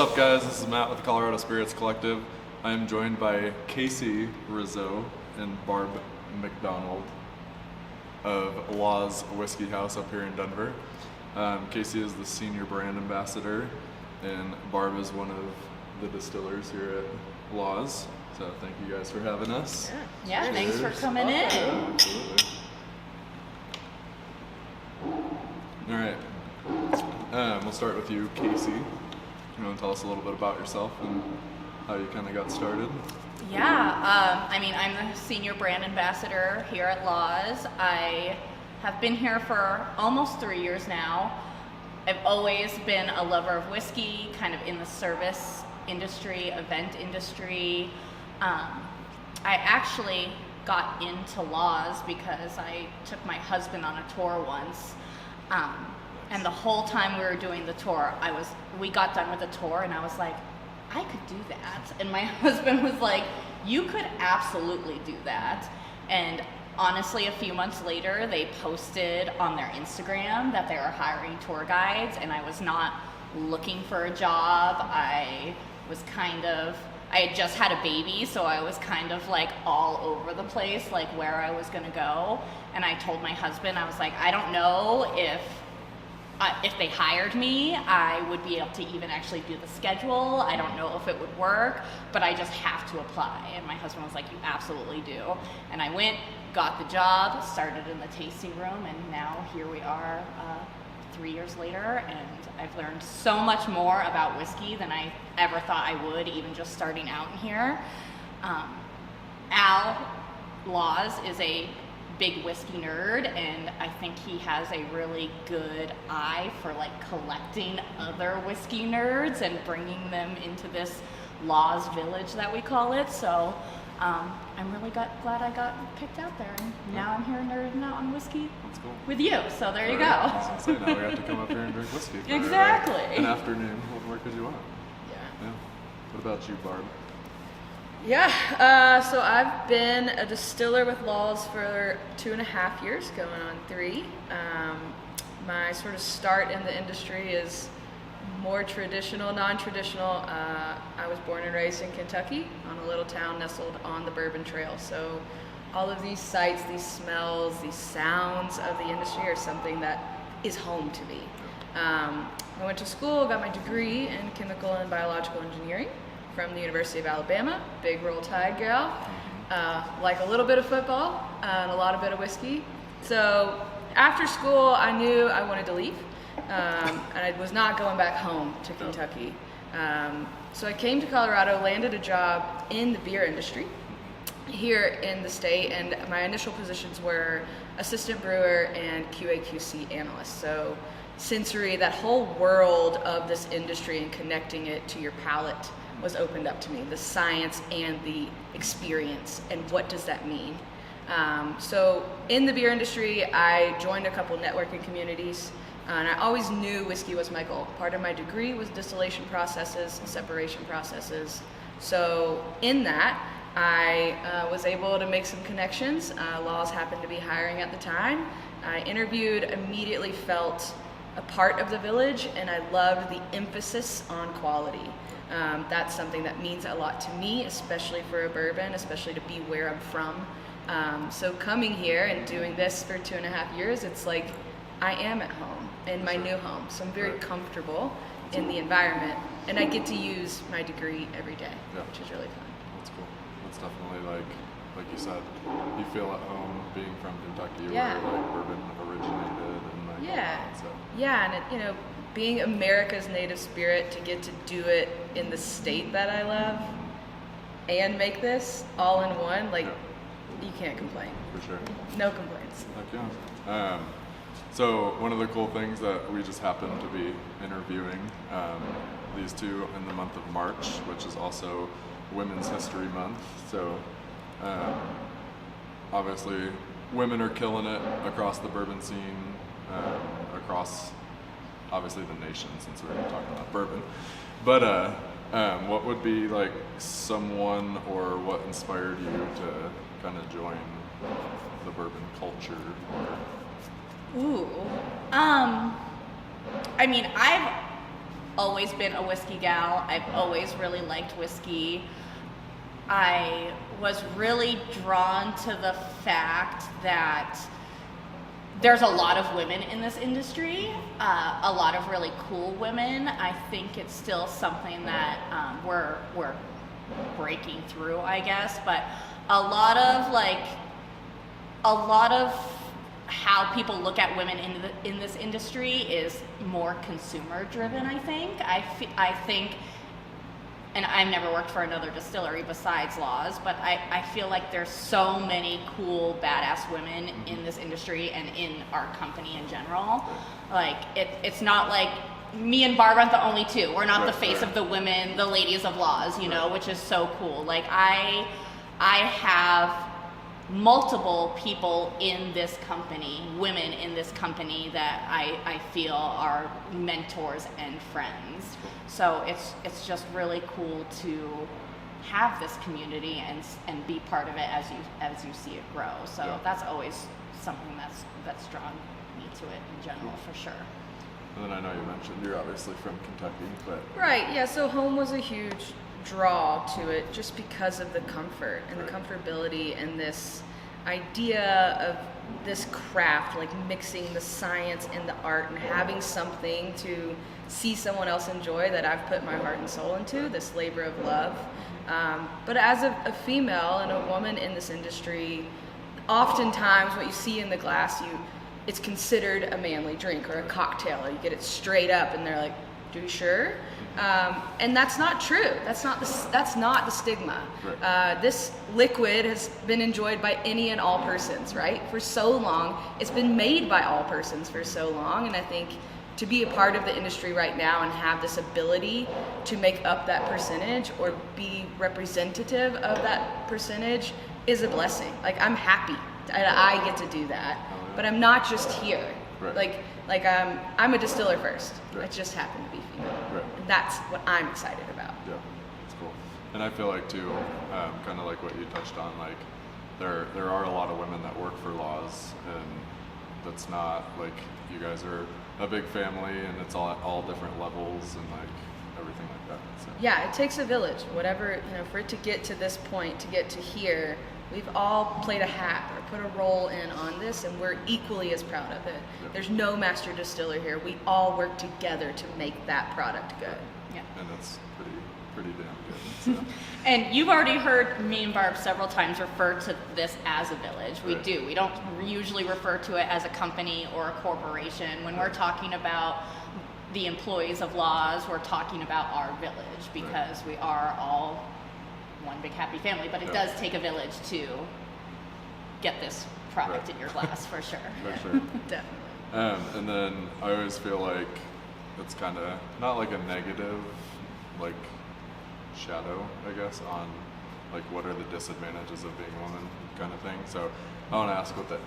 up, guys? This is Matt with the Colorado Spirits Collective. I am joined by Casey Rizzo and Barb McDonald of Laws Whiskey House up here in Denver. Casey is the senior brand ambassador, and Barb is one of the distillers here at Laws. So thank you guys for having us. Yeah, thanks for coming in. Yeah, absolutely. All right. We'll start with you, Casey. You want to tell us a little bit about yourself and how you kind of got started? Yeah, I'm the senior brand ambassador here at Laws. I have been here for almost 3 years now. I've always been a lover of whiskey, kind of in the service industry, event industry. I actually got into Laws because I took my husband on a tour once. And the whole time we were doing the tour, we got done with the tour and I was like, I could do that. And my husband was like, you could absolutely do that. And honestly, a few months later, they posted on their Instagram that they were hiring tour guides, and I was not looking for a job. I had just had a baby, so I was kind of like all over the place, like where I was gonna go. And I told my husband, I was like, I don't know if they hired me, I would be able to even actually do the schedule. I don't know if it would work, but I just have to apply. And my husband was like, you absolutely do. And I went, got the job, started in the tasting room, and now here we are 3 years later, and I've learned so much more about whiskey than I ever thought I would, even just starting out in here. Al Laws is a big whiskey nerd, and I think he has a really good eye for like collecting other whiskey nerds and bringing them into this Laws village that we call it. So I'm really glad I got picked out there, and now I'm here nerding out on whiskey. That's cool. With you, so there you go. I was gonna say, now we have to come up here and drink whiskey for Exactly. an afternoon. What more could you want? Yeah. Yeah. What about you, Barb? Yeah, so I've been a distiller with Laws for 2.5 years, going on 3. My sort of start in the industry is more traditional, non-traditional. I was born and raised in Kentucky on a little town nestled on the Bourbon Trail. So all of these sights, these smells, these sounds of the industry are something that is home to me. I went to school, got my degree in chemical and biological engineering from the University of Alabama. Big Roll Tide gal. Like a little bit of football and a lot of bit of whiskey. So after school, I knew I wanted to leave. And I was not going back home to Kentucky. So I came to Colorado, landed a job in the beer industry here in the state, and my initial positions were assistant brewer and QA/QC analyst. So sensory, that whole world of this industry and connecting it to your palate was opened up to me, the science and the experience, and what does that mean? So in the beer industry, I joined a couple networking communities, and I always knew whiskey was my goal. Part of my degree was distillation processes, separation processes. So in that, I was able to make some connections. Laws happened to be hiring at the time. I interviewed, immediately felt a part of the village, and I loved the emphasis on quality. That's something that means a lot to me, especially for a bourbon, especially to be where I'm from. So coming here and doing this for 2.5 years, it's like I am at home in my new home. So I'm very comfortable in the environment, and I get to use my degree every day, which is really fun. That's cool. That's definitely like you said, you feel at home being from Kentucky, Yeah. where like bourbon originated, and like all that, so. Yeah, and being America's native spirit, to get to do it in the state that I love and make this all in one, you can't complain. For sure. No complaints. Heck yeah. So one of the cool things that we just happened to be interviewing these two in the month of March, which is also Women's History Month. So obviously women are killing it across the bourbon scene, across obviously the nation, since we're talking about bourbon. But what would be like someone, or what inspired you to kind of join the bourbon culture? Ooh. I mean, I've always been a whiskey gal. I've always really liked whiskey. I was really drawn to the fact that there's a lot of women in this industry, a lot of really cool women. I think it's still something that we're breaking through, I guess, but a lot of how people look at women in this industry is more consumer driven, I think. I think, and I've never worked for another distillery besides Laws, but I feel like there's so many cool, badass women in this industry and in our company in general. Like, it's not like me and Barb aren't the only two. We're not the face of the women, the ladies of Laws, you know, which is so cool. Like, I have multiple people in this company, women in this company, that I feel are mentors and friends. So it's just really cool to have this community and be part of it as you see it grow. So that's always something that's drawn me to it in general, for sure. And then I know you mentioned you're obviously from Kentucky, but Right, yeah, so home was a huge draw to it just because of the comfort and the comfortability and this idea of this craft, like mixing the science and the art and having something to see someone else enjoy that I've put my heart and soul into, this labor of love. But as a female and a woman in this industry, oftentimes what you see in the glass, it's considered a manly drink or a cocktail, or you get it straight up and they're like, "Do you sure?" And that's not true. That's not the stigma. Right. This liquid has been enjoyed by any and all persons, right? For so long. It's been made by all persons for so long, and I think to be a part of the industry right now and have this ability to make up that percentage or be representative of that percentage is a blessing. Like, I'm happy that I get to do that, but I'm not just here. Right. Like I'm a distiller first. Right. I just happen to be female. Right. And that's what I'm excited about. Yeah, that's cool. And I feel like too, kind of like what you touched on, like there are a lot of women that work for Laws, and that's not like, you guys are a big family and it's all different levels and like everything like that. So. Yeah, it takes a village. Whatever, for it to get to this point, to get to here, we've all played a hat or put a role in on this, and we're equally as proud of it. Yeah. There's no master distiller here. We all work together to make that product good. Yeah. And that's pretty damn good. So. And you've already heard me and Barb several times refer to this as a village. We Right. do. We don't usually refer to it as a company or a corporation. When we're talking about the employees of Laws, we're talking about our village, because we are all one big happy family. But it does take a village to get this product in your glass, for sure. For sure. Definitely. And then I always feel like it's kind of not like a negative, like shadow, I guess, on like what are the disadvantages of being a woman, kind of thing. So I want to ask what the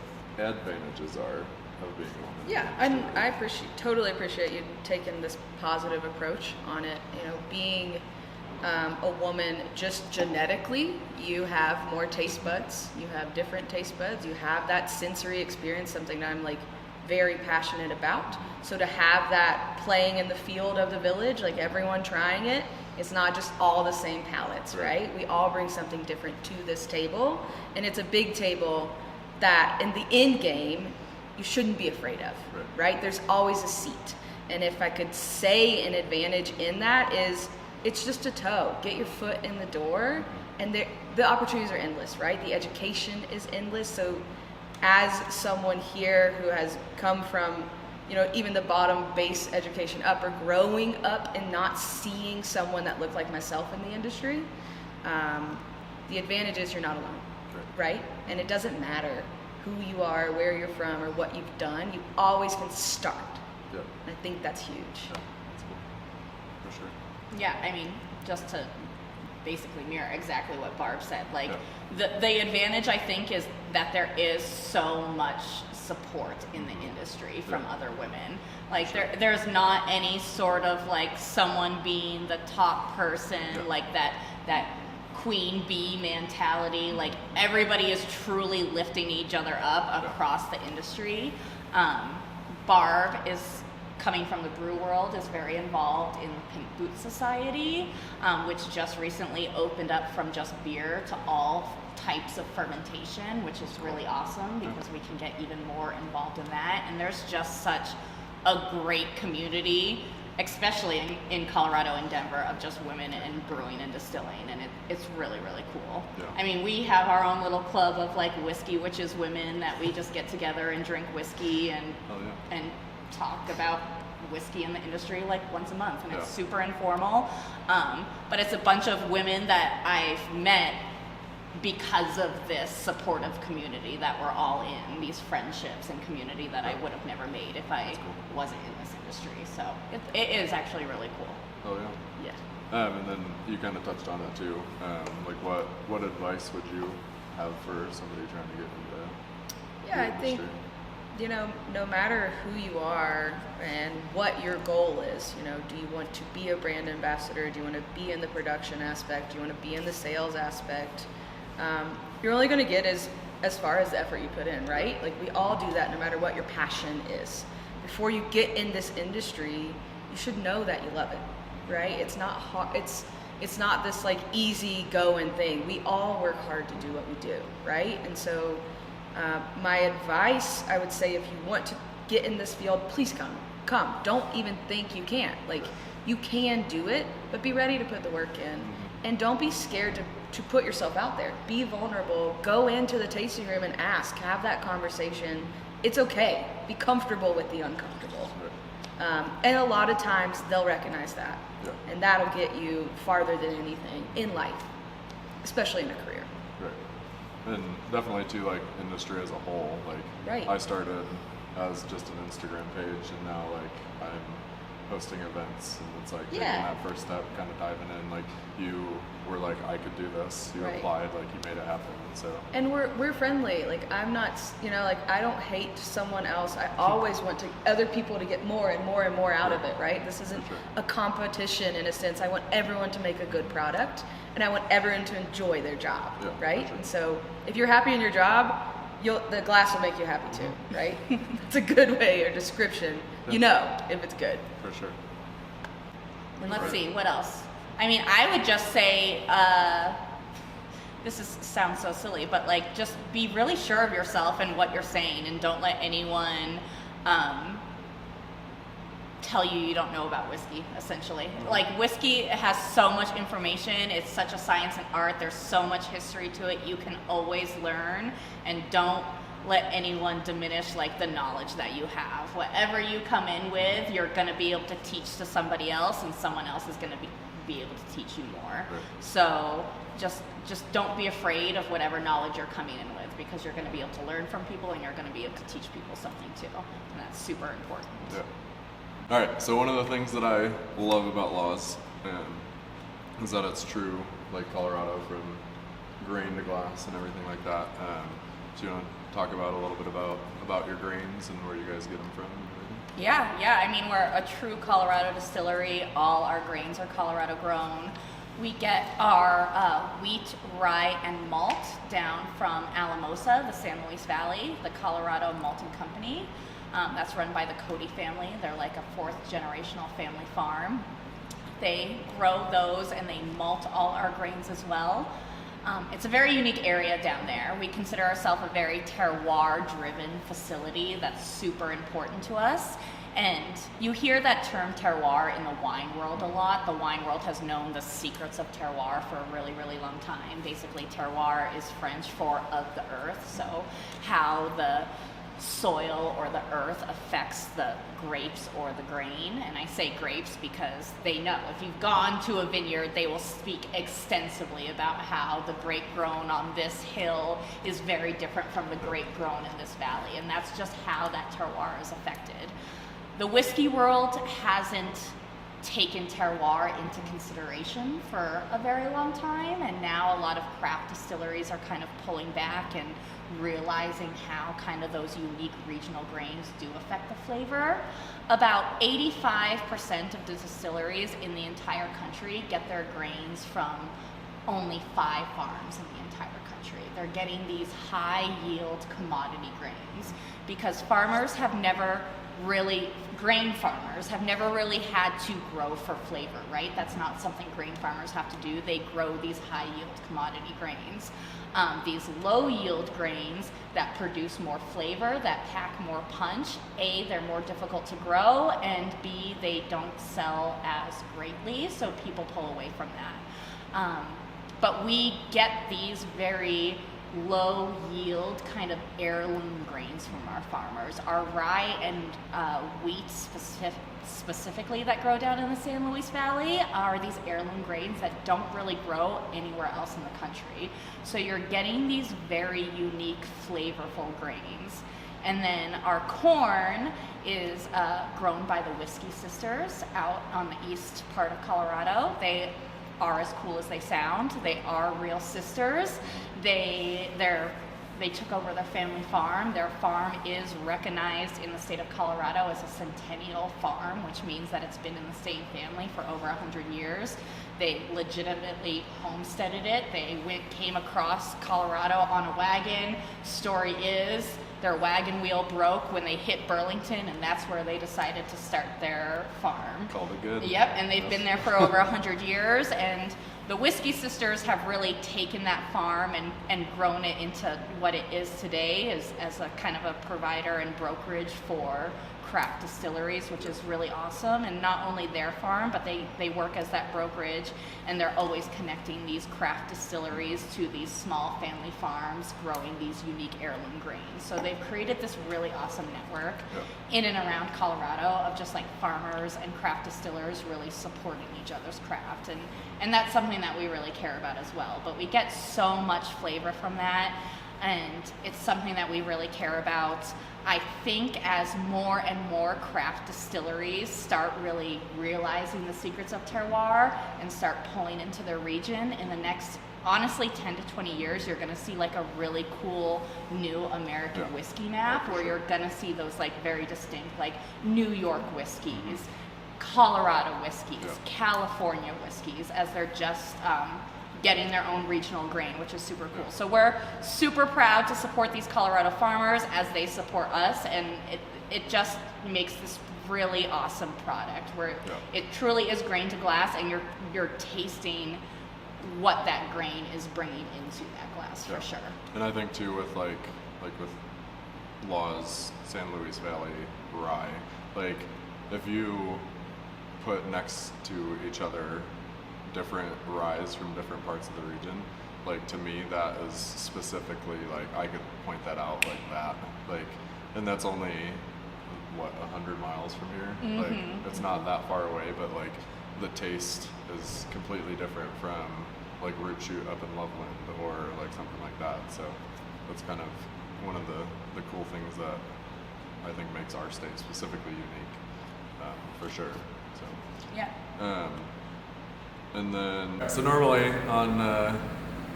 advantages are of being a woman. Yeah, and I totally appreciate you taking this positive approach on it. Being a woman, just genetically, you have more taste buds. You have different taste buds. You have that sensory experience, something that I'm like very passionate about. So to have that playing in the field of the village, like everyone trying it, it's not just all the same palates, right? We all bring something different to this table, and it's a big table that in the end game, you shouldn't be afraid of, right? There's always a seat. And if I could say an advantage in that is, it's just a toe. Get your foot in the door, and the opportunities are endless, right? The education is endless. So as someone here who has come from, even the bottom base education up, or growing up and not seeing someone that looked like myself in the industry, the advantage is you're not alone, right? And it doesn't matter who you are, where you're from, or what you've done. You always can start. Yeah. And I think that's huge. Yeah, that's cool. For sure. Yeah, I mean, just to basically mirror exactly what Barb said, like the advantage, I think, is that there is so much support in the industry from other women. Like there's not any sort of like someone being the top person, like that queen bee mentality. Like everybody is truly lifting each other up across the industry. Barb is coming from the brew world, is very involved in the Pink Boot Society, which just recently opened up from just beer to all types of fermentation, which is really awesome because we can get even more involved in that. And there's just such a great community, especially in Colorado and Denver, of just women in brewing and distilling, and it's really, really cool. Yeah. I mean, we have our own little club of like whiskey witches women that we just get together and drink whiskey and and talk about whiskey in the industry like once a month, and it's super informal. But it's a bunch of women that I've met because of this supportive community that we're all in, these friendships and community that I would have never made if I wasn't in this industry. So it is actually really cool. Oh yeah. Yeah. And then you kind of touched on it too. Like what advice would you have for somebody trying to get into Yeah, the I think, industry? no matter who you are and what your goal is, do you want to be a brand ambassador? Do you want to be in the production aspect? Do you want to be in the sales aspect? You're only going to get as far as the effort you put in, right? Like we all do that no matter what your passion is. Before you get in this industry, you should know that you love it, right? It's not hard. It's not this like easy going thing. We all work hard to do what we do, right? And so my advice, I would say, if you want to get in this field, please come. Don't even think you can't. Like you can do it, but be ready to put the work in. And don't be scared to put yourself out there. Be vulnerable. Go into the tasting room and ask. Have that conversation. It's okay. Be comfortable with the uncomfortable. And a lot of times they'll recognize that. Yeah. And that'll get you farther than anything in life, especially in a career. Right. And definitely too, like industry as a whole. Like Right. I started as just an Instagram page, and now like I'm hosting events, and it's like taking that first step, kind of diving in. Like you were like, I could do this. You Right. applied, like you made it happen. So And we're friendly. Like I'm not, like I don't hate someone else. I always want other people to get more and more and more out of it, right? This isn't a competition in a sense. I want everyone to make a good product, and I want everyone to enjoy their job, right? And so if you're happy in your job, the glass will make you happy too, right? It's a good way or description. You know if it's good. for sure. And let's see, what else? I mean, I would just say, sounds so silly, but like just be really sure of yourself and what you're saying, and don't let anyone tell you don't know about whiskey, essentially. Like whiskey has so much information. It's such a science and art. There's so much history to it. You can always learn, and don't let anyone diminish like the knowledge that you have. Whatever you come in with, you're going to be able to teach to somebody else, and someone else is going to be able to teach you more. Right. So just don't be afraid of whatever knowledge you're coming in with, because you're going to be able to learn from people, and you're going to be able to teach people something too, and that's super important. Yeah. All right. So one of the things that I love about Laws is that it's true, like Colorado, from grain to glass and everything like that. So you want to talk about a little bit about your grains and where you guys get them from? Yeah. I mean, we're a true Colorado distillery. All our grains are Colorado grown. We get our wheat, rye, and malt down from Alamosa, the San Luis Valley, the Colorado Malting Company. That's run by the Cody family. They're like a fourth generational family farm. They grow those and they malt all our grains as well. It's a very unique area down there. We consider ourselves a very terroir-driven facility that's super important to us. And you hear that term terroir in the wine world a lot. The wine world has known the secrets of terroir for a really, really long time. Basically, terroir is French for of the earth. So how the soil or the earth affects the grapes or the grain. And I say grapes because they know. If you've gone to a vineyard, they will speak extensively about how the grape grown on this hill is very different from the grape grown in this valley. And that's just how that terroir is affected. The whiskey world hasn't taken terroir into consideration for a very long time, and now a lot of craft distilleries are kind of pulling back and realizing how kind of those unique regional grains do affect the flavor. About 85% of the distilleries in the entire country get their grains from only 5 farms in the entire country. They're getting these high yield commodity grains because grain farmers have never really had to grow for flavor, right? That's not something grain farmers have to do. They grow these high yield commodity grains. These low yield grains that produce more flavor, that pack more punch, A, they're more difficult to grow, and B, they don't sell as greatly, so people pull away from that. But we get these very low yield kind of heirloom grains from our farmers. Our rye and wheat specifically that grow down in the San Luis Valley are these heirloom grains that don't really grow anywhere else in the country. So you're getting these very unique, flavorful grains. And then our corn is grown by the Whiskey Sisters out on the east part of Colorado. They are as cool as they sound. They are real sisters. They took over their family farm. Their farm is recognized in the state of Colorado as a centennial farm, which means that it's been in the same family for over 100 years. They legitimately homesteaded it. They came across Colorado on a wagon. Story is their wagon wheel broke when they hit Burlington, and that's where they decided to start their farm. Called it good. Yep, and they've been there for over 100 years, and the Whiskey Sisters have really taken that farm and grown it into what it is today as a kind of a provider and brokerage for craft distilleries, which is really awesome. And not only their farm, but they work as that brokerage, and they're always connecting these craft distilleries to these small family farms growing these unique heirloom grains. So they've created this really awesome network in and around Colorado of just like farmers and craft distillers really supporting each other's craft. And that's something that we really care about as well. But we get so much flavor from that, and it's something that we really care about. I think as more and more craft distilleries start really realizing the secrets of terroir and start pulling into their region, in the next, honestly, 10 to 20 years, you're going to see like a really cool new American whiskey map where you're going to see those like very distinct like New York whiskeys, Colorado whiskeys, California whiskeys, as they're just getting their own regional grain, which is super cool. So we're super proud to support these Colorado farmers as they support us, and it just makes this really awesome product where it truly is grain to glass, and you're tasting what that grain is bringing into that glass for sure. And I think too with like with Laws San Luis Valley rye, like if you put next to each other different ryes from different parts of the region, like to me that is specifically like I could point that out like that, like, and that's only what 100 miles from here. Like it's not that far away, but like the taste is completely different from like Root Shoot up in Loveland or like something like that. So that's kind of one of the cool things that I think makes our state specifically unique, for sure. So and then, so normally on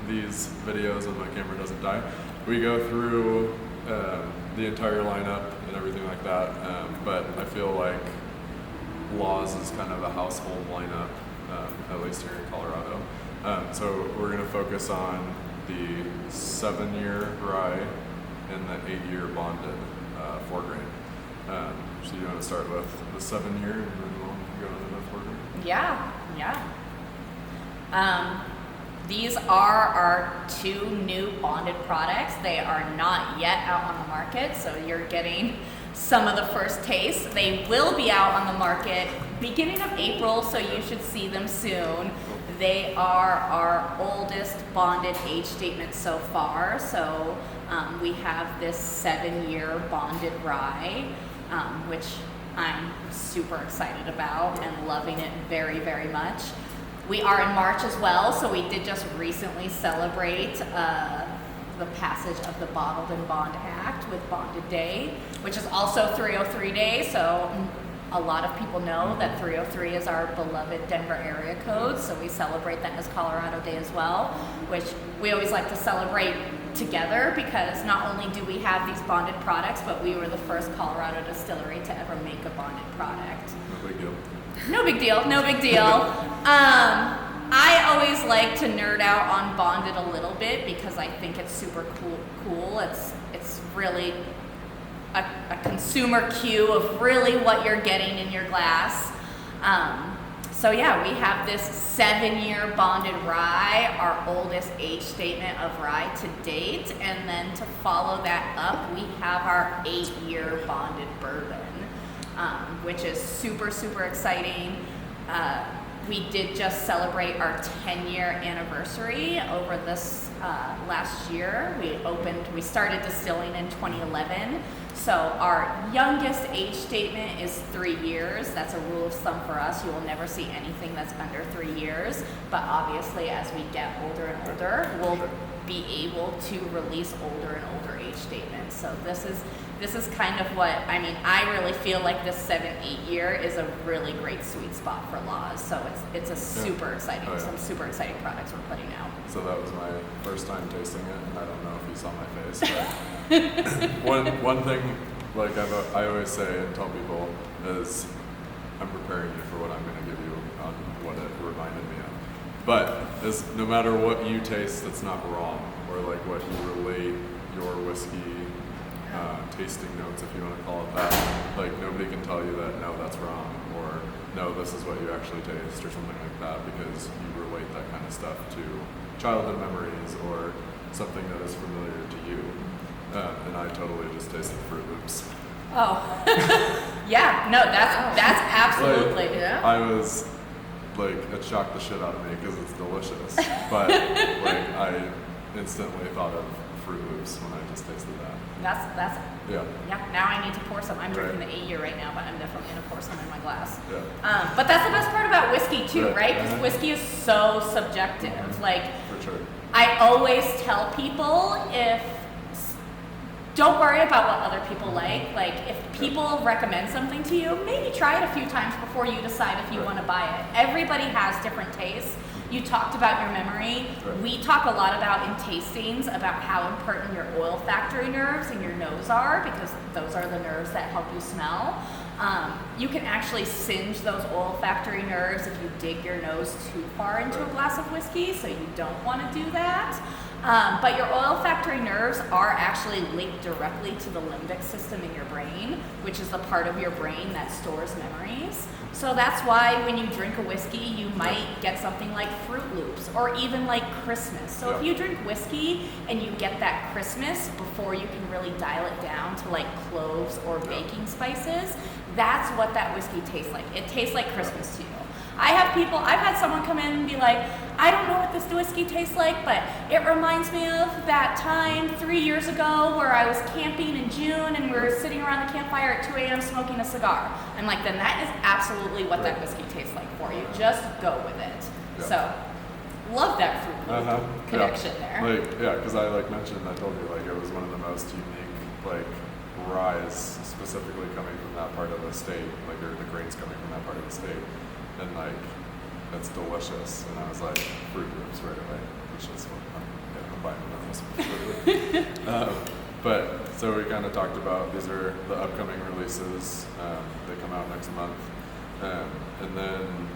these videos, when my camera doesn't die, we go through the entire lineup and everything like that. But I feel like Laws is kind of a household lineup, at least here in Colorado. So we're going to focus on the 7-year rye and the 8-year bonded 4-grain. So you want to start with the 7-year and then we'll go to the 4-grain? Yeah. These are our 2 new bonded products. They are not yet out on the market, so you're getting some of the first tastes. They will be out on the market beginning of April, so you should see them soon. They are our oldest bonded age statement so far. So we have this 7-year bonded rye, which I'm super excited about and loving it very, very much. We are in March as well, so we did just recently celebrate the passage of the Bottled and Bond Act with Bonded Day, which is also 303 Day. So a lot of people know that 303 is our beloved Denver area code, so we celebrate that as Colorado Day as well, which we always like to celebrate together because not only do we have these bonded products, but we were the first Colorado distillery to ever make a bonded product. No big deal. No big deal. I always like to nerd out on bonded a little bit because I think it's super cool. It's really a consumer cue of really what you're getting in your glass. So yeah, we have this 7-year bonded rye, our oldest age statement of rye to date, and then to follow that up, we have our 8-year bonded bourbon, which is super, super exciting. We did just celebrate our 10-year anniversary over this last year. We started distilling in 2011. So our youngest age statement is 3 years. That's a rule of thumb for us. You will never see anything that's under 3 years. But obviously, as we get older and older, we'll be able to release older and older age statements. So this is kind of what, I mean, I really feel like this 7-8 year is a really great sweet spot for Laws. So it's a super exciting, some super exciting products we're putting out. So that was my first time tasting it, and I don't know if you saw my face, but one thing, like I always say and tell people is, I'm preparing you for what I'm going to give you on what it reminded me of. But is no matter what you taste that's not wrong, or like what you relate your whiskey tasting notes, if you want to call it that, like nobody can tell you that no, that's wrong, or no, this is what you actually taste, or something like that, because you relate that kind of stuff to childhood memories or something that is familiar to you. And I totally just tasted Fruit Loops. Oh, yeah, no, that's absolutely, Like, yeah. I was like, it shocked the shit out of me because it's delicious, but like I instantly thought of Fruit Loops when I just tasted that. That's Yeah. now I need to pour some. I'm drinking Right. the 8-year right now, but I'm definitely gonna pour some in my glass. Yeah. But that's the best part about whiskey too, Right. right? Because whiskey is so subjective. Like, For sure. I always tell people, don't worry about what other people like. Like, if people recommend something to you, maybe try it a few times before you decide if you Right. want to buy it. Everybody has different tastes. You talked about your memory. Right. We talk a lot about in tastings about how important your olfactory nerves and your nose are, because those are the nerves that help you smell. You can actually singe those olfactory nerves if you dig your nose too far into a Right. glass of whiskey, so you don't want to do that. But your olfactory nerves are actually linked directly to the limbic system in your brain, which is the part of your brain that stores memories. So that's why when you drink a whiskey, you might get something like Fruit Loops or even like Christmas. So if Yeah. you drink whiskey and you get that Christmas before you can really dial it down to like cloves or baking spices, that's what that whiskey tastes like. It tastes like Christmas to you. I've had someone come in and be like, I don't know what this whiskey tastes like, but it reminds me of that time 3 years ago where I was camping in June and we were sitting around the campfire at 2 a.m. smoking a cigar. I'm like, then that is absolutely what that whiskey tastes like for you. Just go with it. Yeah. So, love that Fruit Loop connection there. Like, yeah, because I like mentioned, I told you like it was one of the most unique like ryes, specifically coming from that part of the state, like or the grains coming from that part of the state, and like it's delicious. And I was like, Fruit Loops right away, which is what I'm buying one of those. But so we kind of talked about these are the upcoming releases. They come out next month, and then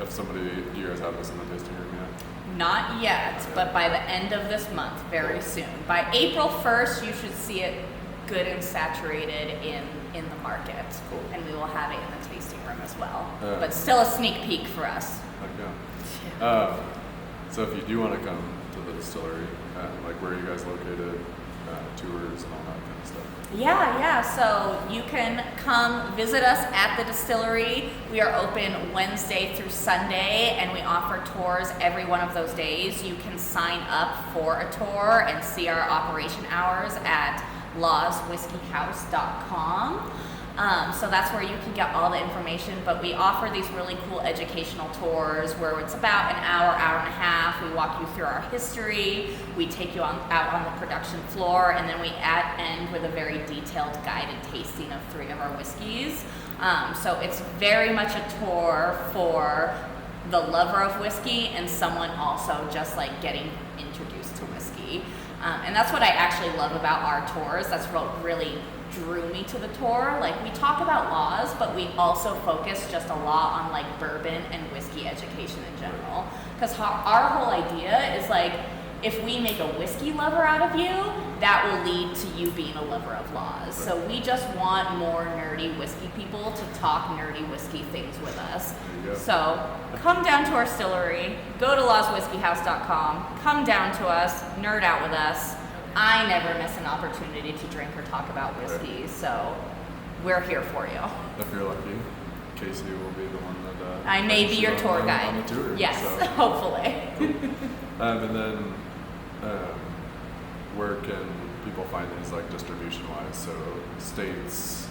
if somebody, do you guys have this in the tasting room yet? Not yet, but by the end of this month, very soon. By April 1st, you should see it good and saturated in the market. Cool. And we will have it in the tasting room as well. Yeah. But still a sneak peek for us. Okay. So if you do want to come to the distillery, like where are you guys located, tours and all that kind of stuff? Yeah. So you can come visit us at the distillery. We are open Wednesday through Sunday, and we offer tours every one of those days. You can sign up for a tour and see our operation hours at lawswhiskeyhouse.com. So that's where you can get all the information, but we offer these really cool educational tours where it's about an hour and a half. We walk you through our history, we take you out on the production floor, and then we end with a very detailed guided tasting of 3 of our whiskeys. So it's very much a tour for the lover of whiskey and someone also just like getting introduced to whiskey. And that's what I actually love about our tours. That's what really drew me to the tour. Like, we talk about laws, but we also focus just a lot on like bourbon and whiskey education in general. Because our whole idea is like, if we make a whiskey lover out of you, that will lead to you being a lover of laws. So we just want more nerdy whiskey people to talk nerdy whiskey things with us. So come down to our distillery, go to lawswhiskeyhouse.com, come down to us, nerd out with us. I never miss an opportunity to drink or talk about whiskey, so we're here for you. If you're lucky, Casey will be the one that I may be your tour guide. on the tour. Yes, so. hopefully. Cool. And then where can people find these, like, distribution wise? So states.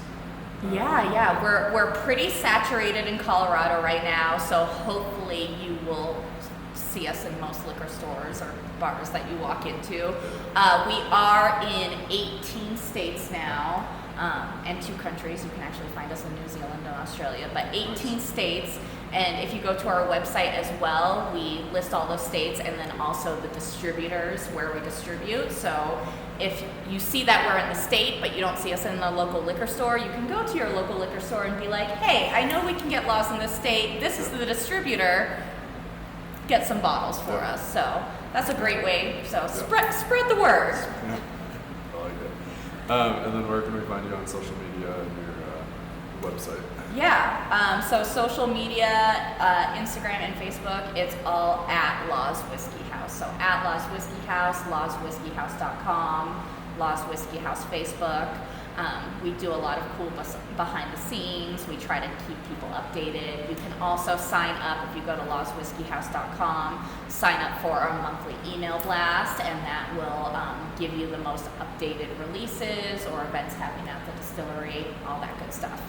Yeah, we're pretty saturated in Colorado right now, so hopefully you will see us in most liquor stores or bars that you walk into. We are in 18 states now, and 2 countries. You can actually find us in New Zealand and Australia, but 18 states. And if you go to our website as well, we list all those states and then also the distributors where we distribute. So if you see that we're in the state, but you don't see us in the local liquor store, you can go to your local liquor store and be like, hey, I know we can get Laws in this state. This is the distributor. Get some bottles for us. So that's a great way. So spread the word. Yeah. I like it. And then where can we find you on social media and your website? Yeah, so social media, Instagram and Facebook, it's all at Laws Whiskey House. So at Laws Whiskey House, lawswhiskeyhouse.com, Laws Whiskey House Facebook. We do a lot of cool behind the scenes. We try to keep people updated. You can also sign up if you go to lawswhiskeyhouse.com, sign up for our monthly email blast, and that will give you the most updated releases or events happening at the distillery, all that good stuff.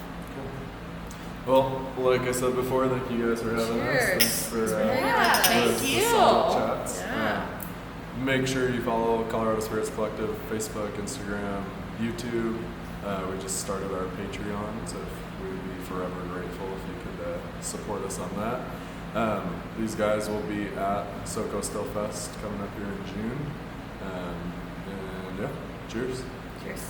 Well, like I said before, thank you guys for having us. Thanks for thank the you. solid chats. Yeah. Make sure you follow Colorado Spirits Collective, Facebook, Instagram, YouTube. We just started our Patreon, so we would be forever grateful if you could support us on that. These guys will be at SoCo Still Fest coming up here in June. And yeah, cheers. Cheers.